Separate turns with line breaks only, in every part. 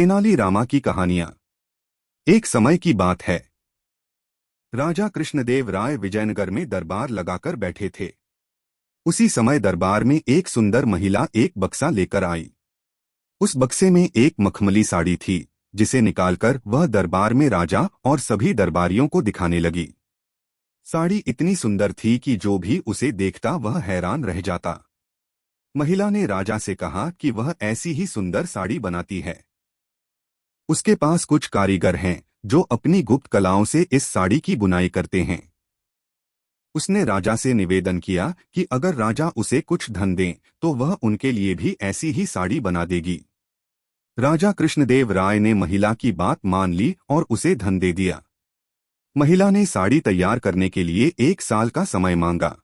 तेनालीरामा की कहानियां। एक समय की बात है। राजा कृष्णदेव राय विजयनगर में दरबार लगाकर बैठे थे। उसी समय दरबार में एक सुंदर महिला एक बक्सा लेकर आई। उस बक्से में एक मखमली साड़ी थी, जिसे निकालकर वह दरबार में राजा और सभी दरबारियों को दिखाने लगी। साड़ी इतनी सुंदर थी कि जो भी उसे देखता वह हैरान रह जाता। महिला ने राजा से कहा कि वह ऐसी ही सुंदर साड़ी बनाती है। उसके पास कुछ कारीगर हैं जो अपनी गुप्त कलाओं से इस साड़ी की बुनाई करते हैं। उसने राजा से निवेदन किया कि अगर राजा उसे कुछ धन दें तो वह उनके लिए भी ऐसी ही साड़ी बना देगी। राजा कृष्णदेव राय ने महिला की बात मान ली और उसे धन दे दिया। महिला ने साड़ी तैयार करने के लिए 1 साल का समय मांगा।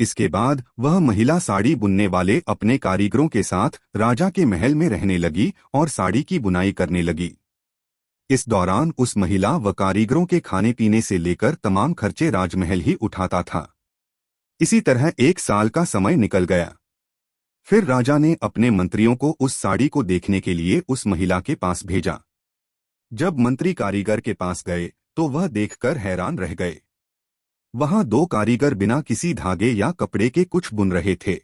इसके बाद वह महिला साड़ी बुनने वाले अपने कारीगरों के साथ राजा के महल में रहने लगी और साड़ी की बुनाई करने लगी। इस दौरान उस महिला व कारीगरों के खाने पीने से लेकर तमाम खर्चे राजमहल ही उठाता था। इसी तरह 1 साल का समय निकल गया। फिर राजा ने अपने मंत्रियों को उस साड़ी को देखने के लिए उस महिला के पास भेजा। जब मंत्री कारीगर के पास गए तो वह देखकर हैरान रह गए। वहां 2 कारीगर बिना किसी धागे या कपड़े के कुछ बुन रहे थे।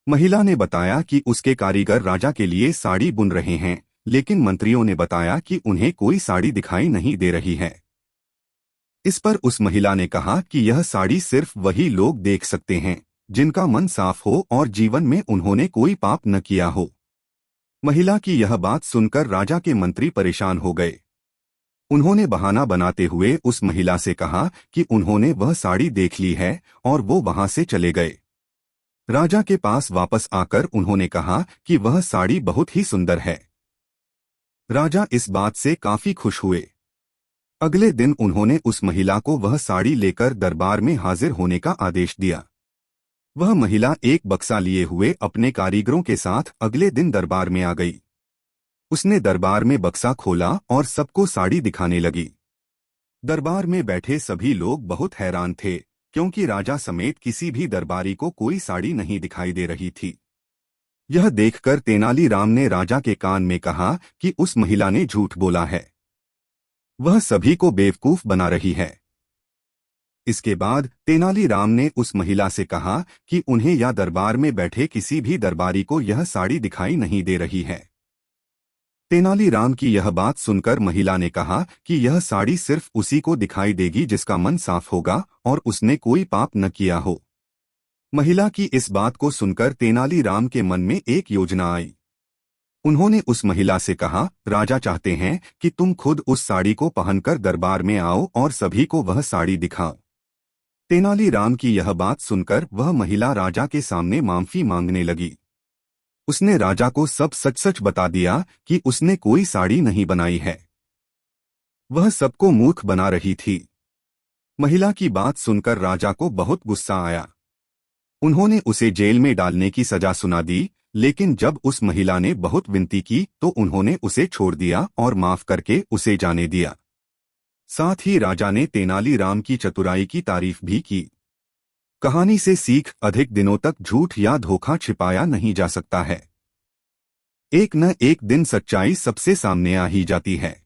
महिला ने बताया कि उसके कारीगर राजा के लिए साड़ी बुन रहे हैं, लेकिन मंत्रियों ने बताया कि उन्हें कोई साड़ी दिखाई नहीं दे रही है। इस पर उस महिला ने कहा कि यह साड़ी सिर्फ वही लोग देख सकते हैं जिनका मन साफ हो और जीवन में उन्होंने कोई पाप न किया हो। महिला की यह बात सुनकर राजा के मंत्री परेशान हो गए। उन्होंने बहाना बनाते हुए उस महिला से कहा कि उन्होंने वह साड़ी देख ली है और वो वहां से चले गए। राजा के पास वापस आकर उन्होंने कहा कि वह साड़ी बहुत ही सुंदर है। राजा इस बात से काफी खुश हुए। अगले दिन उन्होंने उस महिला को वह साड़ी लेकर दरबार में हाजिर होने का आदेश दिया। वह महिला एक बक्सा लिए हुए अपने कारीगरों के साथ अगले दिन दरबार में आ गई। उसने दरबार में बक्सा खोला और सबको साड़ी दिखाने लगी। दरबार में बैठे सभी लोग बहुत हैरान थे, क्योंकि राजा समेत किसी भी दरबारी को कोई साड़ी नहीं दिखाई दे रही थी। यह देखकर तेनालीराम ने राजा के कान में कहा कि उस महिला ने झूठ बोला है। वह सभी को बेवकूफ बना रही है। इसके बाद तेनालीराम ने उस महिला से कहा कि उन्हें या दरबार में बैठे किसी भी दरबारी को यह साड़ी दिखाई नहीं दे रही है। तेनालीराम की यह बात सुनकर महिला ने कहा कि यह साड़ी सिर्फ उसी को दिखाई देगी जिसका मन साफ होगा और उसने कोई पाप न किया हो। महिला की इस बात को सुनकर तेनालीराम के मन में एक योजना आई। उन्होंने उस महिला से कहा, राजा चाहते हैं कि तुम खुद उस साड़ी को पहनकर दरबार में आओ और सभी को वह साड़ी दिखाओ। तेनालीराम की यह बात सुनकर वह महिला राजा के सामने माफी मांगने लगी। उसने राजा को सब सच सच बता दिया कि उसने कोई साड़ी नहीं बनाई है। वह सबको मूर्ख बना रही थी। महिला की बात सुनकर राजा को बहुत गुस्सा आया। उन्होंने उसे जेल में डालने की सजा सुना दी, लेकिन जब उस महिला ने बहुत विनती की तो उन्होंने उसे छोड़ दिया और माफ करके उसे जाने दिया। साथ ही राजा ने तेनालीराम की चतुराई की तारीफ भी की। कहानी से सीख, अधिक दिनों तक झूठ या धोखा छिपाया नहीं जा सकता है। एक न एक दिन सच्चाई सबसे सामने आ ही जाती है।